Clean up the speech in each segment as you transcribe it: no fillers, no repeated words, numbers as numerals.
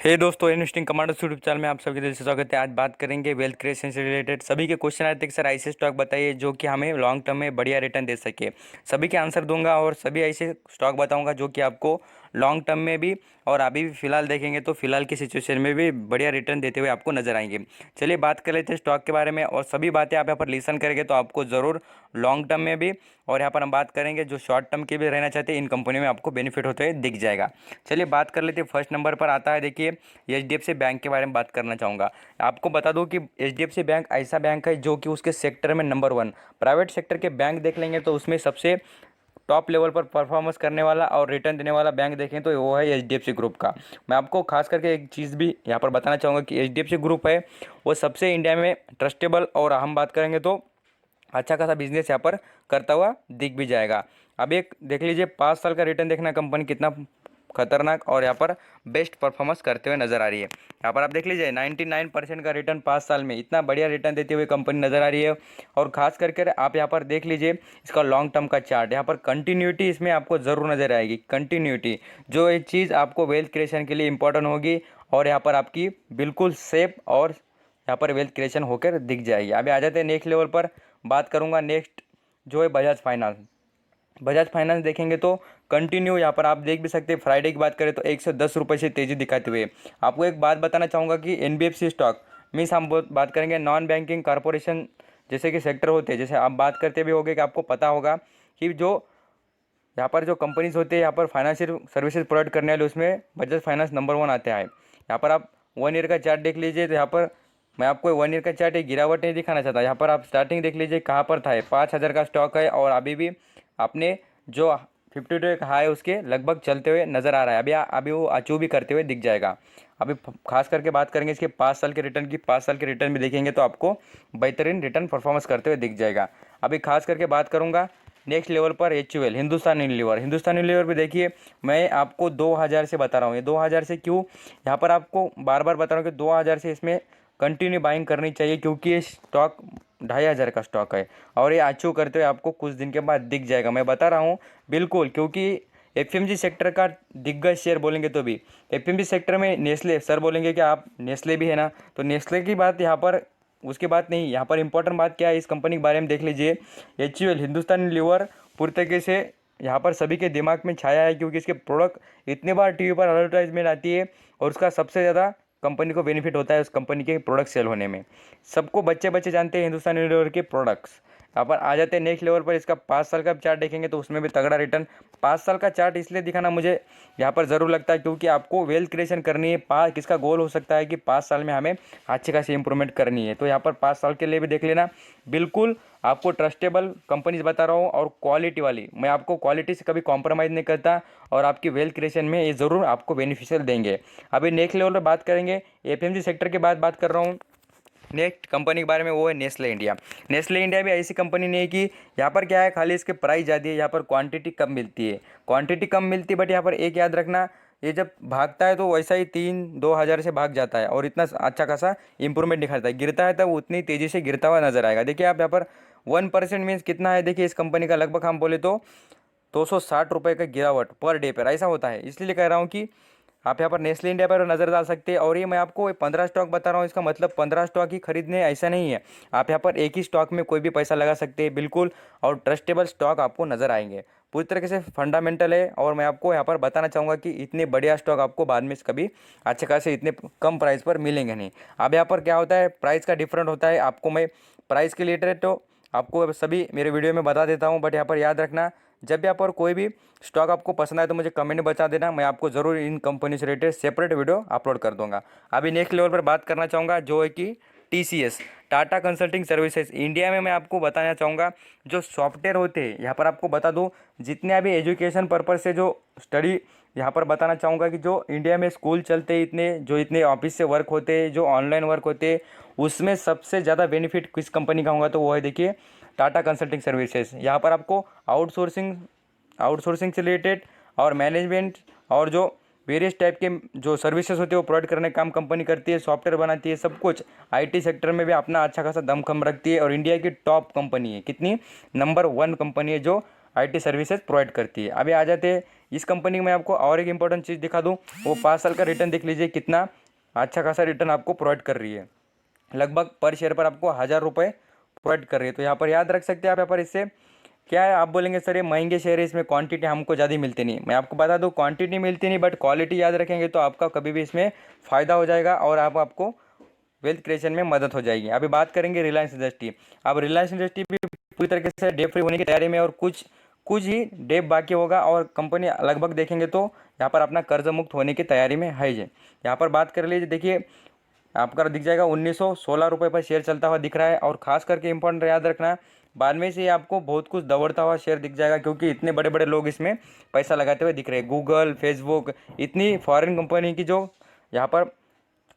हे दोस्तों, investing commanders YouTube channel में आप सभी दिल से स्वागत है। आज बात करेंगे वेल्थ क्रिएशन से रिलेटेड। सभी के क्वेश्चन आए थे कि सर ऐसे स्टॉक बताइए जो कि हमें लॉन्ग टर्म में बढ़िया रिटर्न दे सके। सभी के आंसर दूंगा और सभी ऐसे स्टॉक बताऊंगा जो कि आपको लॉन्ग टर्म में भी और अभी भी फिलहाल देखेंगे तो फिलहाल की सिचुएशन में भी बढ़िया रिटर्न देते हुए आपको नजर आएंगे। चलिए बात कर लेते हैं स्टॉक के बारे में और सभी बातें आप यहाँ पर लिसन करेंगे तो आपको ज़रूर लॉन्ग टर्म में भी और यहाँ पर हम बात करेंगे जो शॉर्ट टर्म के भी रहना चाहते हैं इन कंपनी में आपको बेनिफिट होते हुए दिख जाएगा। चलिए बात कर लेते हैं। फर्स्ट नंबर पर आता है, देखिए एचडीएफसी बैंक के बारे में बात करना चाहूँगा। आपको बता दूं कि एचडीएफसी बैंक ऐसा बैंक है जो कि उसके सेक्टर में नंबर वन। प्राइवेट सेक्टर के बैंक देख लेंगे तो उसमें सबसे टॉप लेवल पर परफॉर्मेंस करने वाला और रिटर्न देने वाला बैंक देखें तो वो है एचडीएफसी ग्रुप का। मैं आपको खास करके एक चीज़ भी यहाँ पर बताना चाहूँगा कि एचडीएफसी ग्रुप है वो सबसे इंडिया में ट्रस्टेबल और हम बात करेंगे तो अच्छा खासा बिजनेस यहाँ पर करता हुआ दिख भी जाएगा। अब एक देख लीजिए 5 साल का रिटर्न देखना कंपनी कितना खतरनाक और यहाँ पर बेस्ट परफॉर्मेंस करते हुए नजर आ रही है। यहाँ पर आप देख लीजिए 99% का रिटर्न 5 साल में, इतना बढ़िया रिटर्न देते हुए कंपनी नजर आ रही है। और खास करके आप यहाँ पर देख लीजिए इसका लॉन्ग टर्म का चार्ट, यहाँ पर कंटिन्यूटी इसमें आपको ज़रूर नजर आएगी। कंटिन्यूटी जो एक चीज़ आपको वेल्थ क्रिएशन के लिए इंपॉर्टेंट होगी और यहाँ पर आपकी बिल्कुल सेफ और यहाँ पर वेल्थ क्रिएशन होकर दिख जाएगी। अभी आ जाते हैं नेक्स्ट लेवल पर। बात करूँगा नेक्स्ट जो है बजाज फाइनेंस। बजाज फाइनेंस देखेंगे तो कंटिन्यू यहाँ पर आप देख भी सकते हैं। फ्राइडे की बात करें तो 110 रुपये से तेज़ी दिखाते हुए। आपको एक बात बताना चाहूँगा कि एनबीएफसी स्टॉक मीन्स हम बात करेंगे नॉन बैंकिंग कॉरपोरेशन जैसे कि सेक्टर होते हैं, जैसे आप बात करते भी होंगे कि आपको पता होगा कि जो यहाँ पर जो कंपनीज होते हैं यहाँ पर फाइनेंशियल सर्विसेज प्रोवाइड करने वाले उसमें बजाज फाइनेंस नंबर वन आता है। यहाँ पर आप 1 ईयर का चार्ट देख लीजिए तो यहाँ पर मैं आपको 1 ईयर का चार्ट एक गिरावट नहीं दिखाना चाहता। यहाँ पर आप स्टार्टिंग देख लीजिए कहाँ पर था, 5,000 का स्टॉक है और अभी भी आपने जो 52 का हाई उसके लगभग चलते हुए नज़र आ रहा है। अभी वो अचीव भी करते हुए दिख जाएगा। अभी खास करके बात करेंगे इसके 5 साल के रिटर्न की। 5 साल के रिटर्न भी देखेंगे तो आपको बेहतरीन रिटर्न परफॉर्मेंस करते हुए दिख जाएगा। अभी खास करके बात करूँगा नेक्स्ट लेवल पर HUL Hindustan Unilever. Hindustan Unilever भी देखिए मैं आपको 2000 से बता रहा हूँ। ये 2000 से क्यों यहाँ पर आपको बार बार बता रहा हूँ कि 2000 से इसमें कंटिन्यू बाइंग करनी चाहिए क्योंकि ये स्टॉक 2,500 का स्टॉक है और ये अचीव करते हुए आपको कुछ दिन के बाद दिख जाएगा। मैं बता रहा हूँ बिल्कुल, क्योंकि एफएमजी सेक्टर का दिग्गज शेयर बोलेंगे तो भी एफएमजी सेक्टर में नेस्ले सर बोलेंगे कि आप नेस्ले भी है ना, तो नेस्ले की बात यहाँ पर उसकी बात नहीं। यहाँ पर इंपॉर्टेंट बात क्या है इस कंपनी के बारे में देख लीजिए। एचयूएल हिंदुस्तान लीवर पूरी तरीके से यहाँ पर सभी के दिमाग में छाया है क्योंकि इसके प्रोडक्ट इतने बार टीवी पर एडवर्टाइजमेंट आती है और उसका सबसे ज़्यादा कंपनी को बेनिफिट होता है उस कंपनी के प्रोडक्ट सेल होने में। सबको बच्चे बच्चे जानते हैं हिंदुस्तान यूनिलीवर के प्रोडक्ट्स। यहाँ पर आ जाते हैं नेक्स्ट लेवल पर। इसका 5 साल का चार्ट देखेंगे तो उसमें भी तगड़ा रिटर्न। 5 साल का चार्ट इसलिए दिखाना मुझे यहाँ पर ज़रूर लगता है क्योंकि आपको वेल्थ क्रिएशन करनी है। किसका गोल हो सकता है कि 5 साल में हमें अच्छी खासी इंप्रूवमेंट करनी है, तो यहाँ पर 5 साल के लिए भी देख लेना। बिल्कुल आपको ट्रस्टेबल कंपनीज बता रहा हूँ और क्वालिटी वाली। मैं आपको क्वालिटी से कभी कॉम्प्रोमाइज़ नहीं करता और आपकी वेल्थ क्रिएशन में ये ज़रूर आपको बेनिफिशियल देंगे। अभी नेक्स्ट लेवल पर बात करेंगे एफएमजी सेक्टर के बाद बात कर रहा हूँ नेक्स्ट कंपनी के बारे में, वो है नेस्ले इंडिया। नेस्ले इंडिया भी ऐसी कंपनी नहीं है कि यहाँ पर क्या है खाली इसके प्राइस ज़्यादा है, यहाँ पर क्वांटिटी कम मिलती है। क्वांटिटी कम मिलती है बट यहाँ पर एक याद रखना, ये जब भागता है तो वैसा ही 3-2 हज़ार से भाग जाता है और इतना अच्छा खासा इंप्रूवमेंट दिखाता है। गिरता है तब उतनी तेज़ी से गिरता हुआ नजर आएगा। देखिए आप यहाँ पर 1% मीन्स कितना है, देखिए इस कंपनी का लगभग हम बोले तो 260 रुपये का गिरावट पर डे पर ऐसा होता है। इसलिए कह रहा हूँ कि आप यहाँ पर नेस्ले इंडिया पर नज़र डाल सकते हैं। और ये मैं आपको 15 स्टॉक बता रहा हूँ, इसका मतलब 15 स्टॉक ही खरीदने ऐसा नहीं है। आप यहाँ पर एक ही स्टॉक में कोई भी पैसा लगा सकते हैं बिल्कुल, और ट्रस्टेबल स्टॉक आपको नज़र आएंगे। पूरी तरीके से फंडामेंटल है और मैं आपको यहाँ पर बताना चाहूँगा कि इतने बढ़िया स्टॉक आपको बाद में कभी अच्छे खासे इतने कम प्राइस पर मिलेंगे नहीं। अब यहाँ पर क्या होता है, प्राइस का डिफरेंट होता है। आपको मैं प्राइस के रिलेटेड तो आपको सभी मेरे वीडियो में बता देता हूँ, बट यहाँ पर याद रखना जब भी यहाँ पर कोई भी स्टॉक आपको पसंद आए तो मुझे कमेंट में बता देना। मैं आपको ज़रूर इन कंपनी से रिलेटेड सेपरेट वीडियो अपलोड कर दूंगा। अभी नेक्स्ट लेवल पर बात करना चाहूँगा जो है कि TCS Tata consulting services India में। मैं आपको बताना चाहूँगा जो सॉफ्टवेयर होते हैं, यहाँ पर आपको बता दूँ जितने अभी एजुकेशन पर्पज़ से जो स्टडी यहाँ पर बताना चाहूँगा कि जो इंडिया में स्कूल चलते हैं, इतने ऑफिस से वर्क होते हैं, जो ऑनलाइन वर्क होते हैं, उसमें सबसे ज़्यादा बेनिफिट किस कंपनी का होगा तो वो है देखिए टाटा कंसल्टिंग सर्विसेज। यहाँ पर आपको आउटसोर्सिंग से रिलेटेड और मैनेजमेंट और जो वेरियस टाइप के जो सर्विसेज होते हैं वो प्रोवाइड करने का काम कंपनी करती है। सॉफ्टवेयर बनाती है, सब कुछ आईटी सेक्टर में भी अपना अच्छा खासा दमखम रखती है और इंडिया की टॉप कंपनी है। कितनी नंबर 1 कंपनी है जो आईटी सर्विसेज प्रोवाइड करती है। अभी आ जाते हैं इस कंपनी में मैं आपको और एक इंपॉर्टेंट चीज़ दिखा दूँ, वो 5 साल का रिटर्न देख लीजिए, कितना अच्छा खासा रिटर्न आपको प्रोवाइड कर रही है। लगभग पर शेयर पर आपको 1,000 रुपये प्रोवाइड कर रही है। तो यहाँ पर याद रख सकते हैं आप, यहाँ पर इससे क्या है, आप बोलेंगे सर ये महंगे शेयर है, इसमें क्वांटिटी हमको ज़्यादा मिलती नहीं। मैं आपको बता दूँ, क्वांटिटी मिलती नहीं बट क्वालिटी याद रखेंगे तो आपका कभी भी इसमें फ़ायदा हो जाएगा और आपको वेल्थ क्रिएशन में मदद हो जाएगी। अभी बात करेंगे रिलायंस इंडस्ट्री। अब रिलायंस इंडस्ट्री भी पूरी तरीके से डेट फ्री होने की तैयारी में और कुछ कुछ ही डेट बाकी होगा और कंपनी लगभग देखेंगे तो यहाँ पर अपना कर्ज मुक्त होने की तैयारी में है। ये यहाँ पर बात कर लीजिए, देखिए आपका दिख जाएगा 1,916 रुपये पर शेयर चलता हुआ दिख रहा है। और खास करके इंपॉर्टेंट याद रखना, बाद में से आपको बहुत कुछ दौड़ता हुआ शेयर दिख जाएगा, क्योंकि इतने बड़े बड़े लोग इसमें पैसा लगाते हुए दिख रहे हैं। गूगल, फेसबुक, इतनी फॉरेन कंपनी की जो यहाँ पर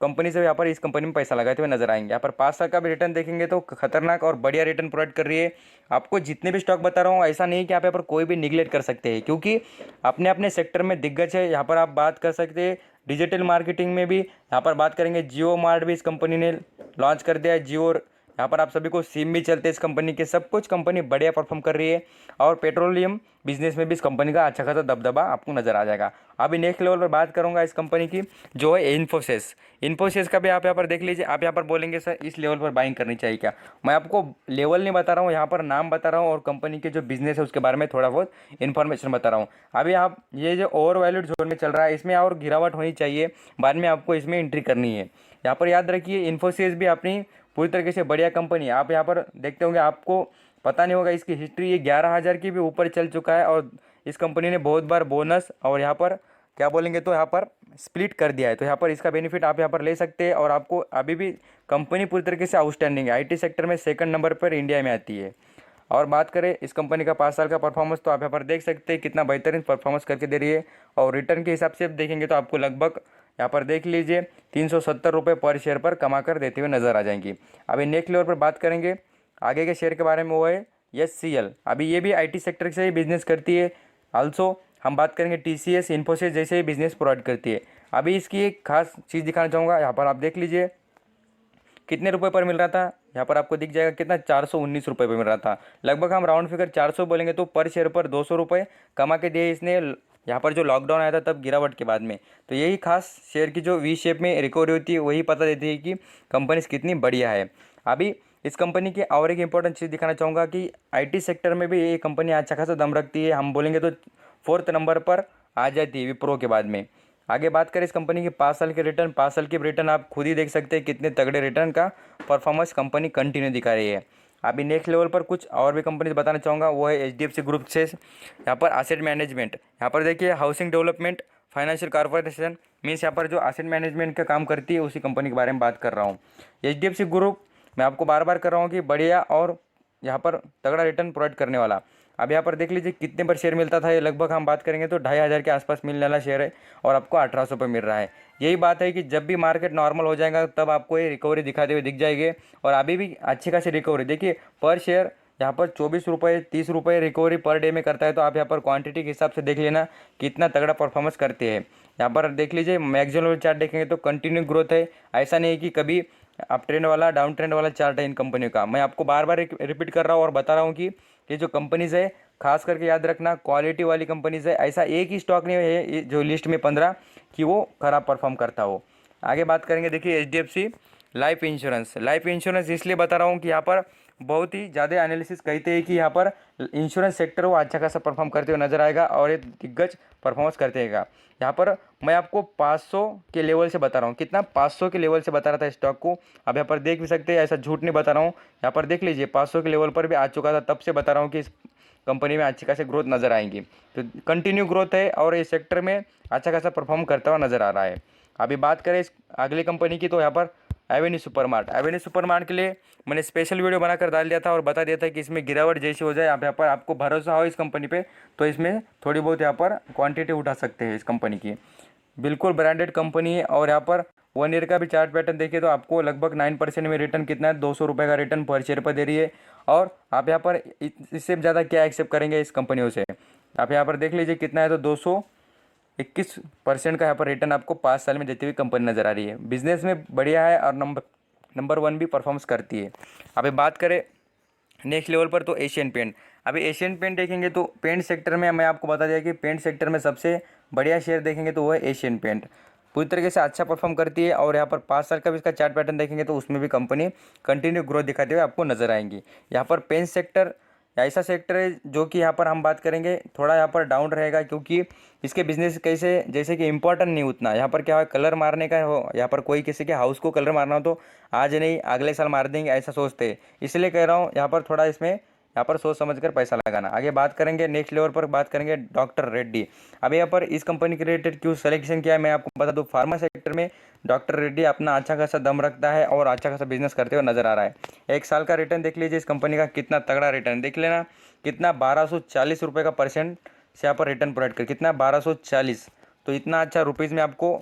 कंपनी से यहाँ पर इस कंपनी में पैसा लगाते हुए नजर आएंगे। यहाँ पर 5 साल का भी रिटर्न देखेंगे तो खतरनाक और बढ़िया रिटर्न प्रोवाइड कर रही है। आपको जितने भी स्टॉक बता रहा हूँ, ऐसा नहीं कि आप यहाँ पर कोई भी निगलेक्ट कर सकते हैं, क्योंकि अपने अपने सेक्टर में दिग्गज है। यहाँ पर आप बात कर सकते हैं डिजिटल मार्केटिंग में भी, यहाँ पर बात करेंगे जियो मार्ट भी इस कंपनी ने लॉन्च कर दिया है। जियो, यहाँ पर आप सभी को सिम भी चलते हैं इस कंपनी के, सब कुछ कंपनी बढ़िया परफॉर्म कर रही है। और पेट्रोलियम बिजनेस में भी इस कंपनी का अच्छा खासा दबदबा आपको नजर आ जाएगा। अभी नेक्स्ट लेवल पर बात करूंगा इस कंपनी की, जो है इन्फोसिस। इन्फोसिस का भी आप यहाँ पर देख लीजिए। आप यहाँ पर बोलेंगे सर इस लेवल पर बाइंग करनी चाहिए क्या? मैं आपको लेवल नहीं बता रहा हूँ, यहाँ पर नाम बता रहा हूँ और कंपनी के जो बिजनेस है उसके बारे में थोड़ा बहुत इन्फॉर्मेशन बता रहा हूँ। अभी आप ये जो ओवर वैल्यूड जोन में चल रहा है, इसमें और गिरावट होनी चाहिए, बाद में आपको इसमें एंट्री करनी है। यहाँ पर याद रखिए, इन्फोसिस भी अपनी पूरी तरीके से बढ़िया कंपनी है। आप यहाँ पर देखते होंगे, आपको पता नहीं होगा इसकी हिस्ट्री, ये 11,000 की भी ऊपर चल चुका है और इस कंपनी ने बहुत बार बोनस और यहाँ पर क्या बोलेंगे तो यहाँ पर स्प्लिट कर दिया है। तो यहाँ पर इसका बेनिफिट आप यहाँ पर ले सकते हैं और आपको अभी भी कंपनी पूरी तरीके से आउटस्टैंडिंग है। आईटी सेक्टर में सेकंड नंबर पर इंडिया में आती है। और बात करें इस कंपनी का 5 साल का परफॉर्मेंस, तो आप यहाँ पर देख सकते हैं कितना बेहतरीन परफॉर्मेंस करके दे रही है। और रिटर्न के हिसाब से देखेंगे तो आपको लगभग यहाँ पर देख लीजिए 370 रुपये पर शेयर पर कमा कर देते हुए नजर आ जाएंगी। अभी नेक्स्ट लेवल पर बात करेंगे आगे के शेयर के बारे में, वो है HCL। अभी ये भी आईटी सेक्टर से ही बिजनेस करती है। आल्सो हम बात करेंगे TCS, इन्फोसिस जैसे ही बिजनेस प्रोवाइड करती है। अभी इसकी एक खास चीज़ दिखाना चाहूँगा, यहाँ पर आप देख लीजिए कितने रुपए पर मिल रहा था। यहाँ पर आपको दिख जाएगा कितना, 419 रुपये पर मिल रहा था। लगभग हम राउंड फिगर 400 बोलेंगे तो पर शेयर पर 200 रुपये कमा के दिए इसने। यहाँ पर जो लॉकडाउन आया था तब गिरावट के बाद में, तो यही खास शेयर की जो वी शेप में रिकवरी होती है वही पता देती है कि कंपनी कितनी बढ़िया है। अभी इस कंपनी की और एक इंपॉर्टेंट चीज़ दिखाना चाहूँगा कि आईटी सेक्टर में भी ये कंपनी अच्छा खासा दम रखती है। हम बोलेंगे तो 4th नंबर पर आ जाती है विप्रो के बाद में। आगे बात करें इस कंपनी के 5 साल के रिटर्न, 5 साल के रिटर्न आप खुद ही देख सकते हैं कितने तगड़े रिटर्न का परफॉर्मेंस कंपनी कंटिन्यू दिखा रही है। अभी नेक्स्ट लेवल पर कुछ और भी कंपनी बताना चाहूँगा, वो है HDFC ग्रुप से। यहाँ पर एसेट मैनेजमेंट, यहाँ पर देखिए housing development financial corporation, means यहाँ पर जो एसेट मैनेजमेंट का काम करती है उसी कंपनी के बारे में बात कर रहा हूँ। HDFC ग्रुप मैं आपको बार बार कर रहा हूँ कि बढ़िया और यहाँ पर तगड़ा रिटर्न प्रोवाइड करने वाला। अब यहाँ पर देख लीजिए कितने पर शेयर मिलता था, ये लगभग हम बात करेंगे तो 2,500 के आसपास मिलने वाला शेयर है और आपको 1,800 पर मिल रहा है। यही बात है कि जब भी मार्केट नॉर्मल हो जाएगा तब आपको ये रिकवरी दिखाते हुए दिख जाएगी। और अभी भी अच्छी खासी रिकवरी देखिए, पर शेयर यहाँ पर 24 रुपये 30 रुपये रिकवरी पर डे में करता है। तो आप यहाँ पर क्वांटिटी के हिसाब से देख लेना कितना तगड़ा परफॉर्मेंस करते हैं। यहाँ पर देख लीजिए मैक्सिमम चार्ट देखेंगे तो कंटिन्यू ग्रोथ है, ऐसा नहीं कि कभी अप ट्रेंड वाला डाउन ट्रेंड वाला चार्ट है इन कंपनियों का। मैं आपको बार बार रिपीट कर रहा हूँ और बता रहा हूँ कि ये जो कंपनीज़ है खास करके याद रखना क्वालिटी वाली कंपनीज़ है। ऐसा एक ही स्टॉक नहीं है जो लिस्ट में 15 कि वो खराब परफॉर्म करता हो। आगे बात करेंगे, देखिए HDFC life insurance. Life insurance इसलिए बता रहा हूँ कि यहाँ पर बहुत ही ज़्यादा एनालिसिस कहते हैं कि यहाँ पर इंश्योरेंस सेक्टर वो अच्छा खासा परफॉर्म करते हुए नजर आएगा और ये दिग्गज परफॉर्मेंस करते हैं। यहाँ पर मैं आपको 500 के लेवल से बता रहा हूँ, कितना 500 के लेवल से बता रहा था स्टॉक को। अब यहाँ पर देख भी सकते हैं, ऐसा झूठ नहीं बता रहा हूँ। यहाँ पर देख लीजिए 500 के लेवल पर भी आ चुका था, तब से बता रहा हूँ कि इस कंपनी में अच्छी खासी ग्रोथ नज़र आएंगी। तो कंटिन्यू ग्रोथ है और इस सेक्टर में अच्छा खासा परफॉर्म करता हुआ नज़र आ रहा है। अभी बात करें इस अगली कंपनी की, तो यहाँ पर एवेन्यू सुपरमार्ट। एवेन्यू सुपरमार्ट के लिए मैंने स्पेशल वीडियो बनाकर डाल दिया था और बता दिया था कि इसमें गिरावट जैसी हो जाए, आप यहाँ पर आपको भरोसा हो इस कंपनी पे तो इसमें थोड़ी बहुत यहाँ पर क्वांटिटी उठा सकते हैं इस कंपनी की। बिल्कुल ब्रांडेड कंपनी है और यहाँ पर 1 ईयर का भी चार्ट पैटर्न देखिए तो आपको लगभग 9% में रिटर्न कितना है, 200 रुपये का रिटर्न पर शेयर पर दे रही है। और आप यहाँ पर इससे ज़्यादा क्या एक्सेप्ट करेंगे इस कंपनियों से। आप यहाँ पर देख लीजिए कितना है, तो 221% का यहाँ पर रिटर्न आपको 5 साल में देती हुई कंपनी नज़र आ रही है। बिजनेस में बढ़िया है और नंबर 1 भी परफॉर्मेंस करती है। अभी बात करें नेक्स्ट लेवल पर, तो एशियन पेंट। अभी एशियन पेंट देखेंगे तो पेंट सेक्टर में मैं आपको बता दिया कि पेंट सेक्टर में सबसे बढ़िया शेयर देखेंगे तो वो है एशियन पेंट। पूरी तरीके से अच्छा परफॉर्म करती है और यहाँ पर 5 साल का भी इसका चार्ट पैटर्न देखेंगे तो उसमें भी कंपनी कंटिन्यू ग्रोथ दिखाते हुए आपको नजर आएंगी। यहाँ पर पेंट सेक्टर ऐसा सेक्टर है जो कि यहाँ पर हम बात करेंगे थोड़ा यहाँ पर डाउन रहेगा, क्योंकि इसके बिजनेस कैसे जैसे कि इम्पोर्टेंट नहीं उतना। यहाँ पर क्या है, कलर मारने का हो, यहाँ पर कोई किसी के हाउस को कलर मारना हो तो आज नहीं अगले साल मार देंगे ऐसा सोचते हैं। इसलिए कह रहा हूँ यहाँ पर थोड़ा इसमें यहाँ पर सोच समझ कर पैसा लगाना। आगे बात करेंगे नेक्स्ट लेवल पर बात करेंगे डॉक्टर रेड्डी। अब यहाँ पर इस कंपनी के रिलेटेड क्यों सिलेक्शन किया है मैं आपको बता दूँ। फार्मा सेक्टर में डॉक्टर रेड्डी अपना अच्छा खासा दम रखता है और अच्छा खासा बिजनेस करते हुए नजर आ रहा है। 1 साल का रिटर्न देख लीजिए इस कंपनी का, कितना तगड़ा रिटर्न देख लेना, कितना 1240 रुपये का परसेंट से यहाँ पर रिटर्न प्रोवाइड कर, कितना 1240। तो इतना अच्छा रुपीज़ में आपको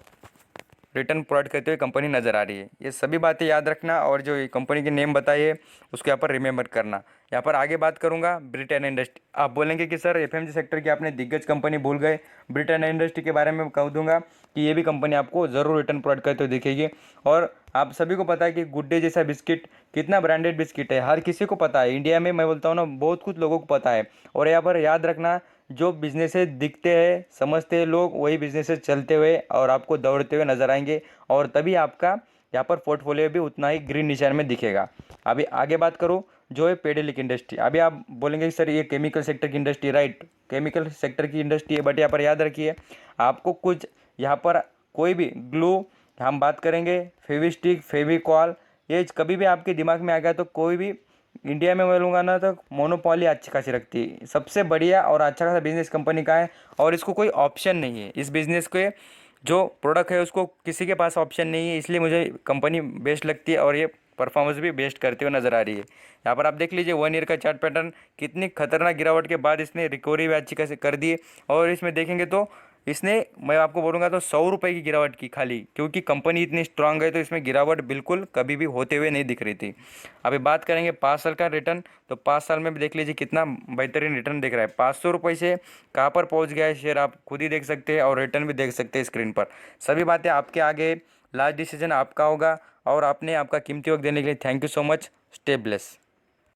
रिटर्न प्रोवाइड करते हुए कंपनी नज़र आ रही है। ये सभी बातें याद रखना और जो ये कंपनी के नेम बताइए उसको यहाँ पर रिमेंबर करना। यहाँ पर आगे बात करूँगा ब्रिटेन इंडस्ट्री। आप बोलेंगे कि सर एफएमजी सेक्टर की आपने दिग्गज कंपनी भूल गए। ब्रिटेन इंडस्ट्री के बारे में कह दूंगा कि ये भी कंपनी आपको ज़रूर रिटर्न प्रोवाइड करते हुए दिखेगी। और आप सभी को पता है कि गुड डे जैसा बिस्किट कितना ब्रांडेड बिस्किट है, हर किसी को पता है इंडिया में। मैं बोलता हूँ ना, बहुत कुछ लोगों को पता है। और यहाँ पर याद रखना, जो बिजनेसेस दिखते हैं समझते हैं लोग, वही बिजनेसेस चलते हुए और आपको दौड़ते हुए नजर आएंगे और तभी आपका यहाँ पर पोर्टफोलियो भी उतना ही ग्रीन निशान में दिखेगा। अभी आगे बात करूँ जो है पेडेलिक इंडस्ट्री। अभी आप बोलेंगे सर ये केमिकल सेक्टर की इंडस्ट्री, राइट, केमिकल सेक्टर की इंडस्ट्री है, बट यहाँ पर याद रखिए आपको कुछ यहाँ पर कोई भी ग्लू हम बात करेंगे, फेविस्टिक, फेविकॉल, ये कभी भी आपके दिमाग में आ गया तो कोई भी इंडिया में बोलूँगा ना तो मोनोपोली अच्छी खासी रखती है। सबसे बढ़िया और अच्छा खासा बिजनेस कंपनी का है और इसको कोई ऑप्शन नहीं है। इस बिज़नेस के जो प्रोडक्ट है उसको किसी के पास ऑप्शन नहीं है, इसलिए मुझे कंपनी बेस्ट लगती है और ये परफॉर्मेंस भी बेस्ट करते हुए नज़र आ रही है। यहाँ पर आप देख लीजिए 1 ईयर का चार्ट पैटर्न, कितनी खतरनाक गिरावट के बाद इसने रिकवरी भी अच्छी खासी कर दी है। और इसमें देखेंगे तो इसने, मैं आपको बोलूँगा तो 100 रुपये की गिरावट की खाली, क्योंकि कंपनी इतनी स्ट्रांग है तो इसमें गिरावट बिल्कुल कभी भी होते हुए नहीं दिख रही थी। अभी बात करेंगे 5 साल का रिटर्न, तो 5 साल में भी देख लीजिए कितना बेहतरीन रिटर्न दिख रहा है। 500 रुपये से कहाँ पर पहुँच गया है शेयर आप खुद ही देख सकते हैं और रिटर्न भी देख सकते हैं स्क्रीन पर। सभी बातें आपके आगे, लास्ट डिसीजन आपका होगा। और आपने आपका कीमती वक्त देने के लिए thank you so much. Stay bless.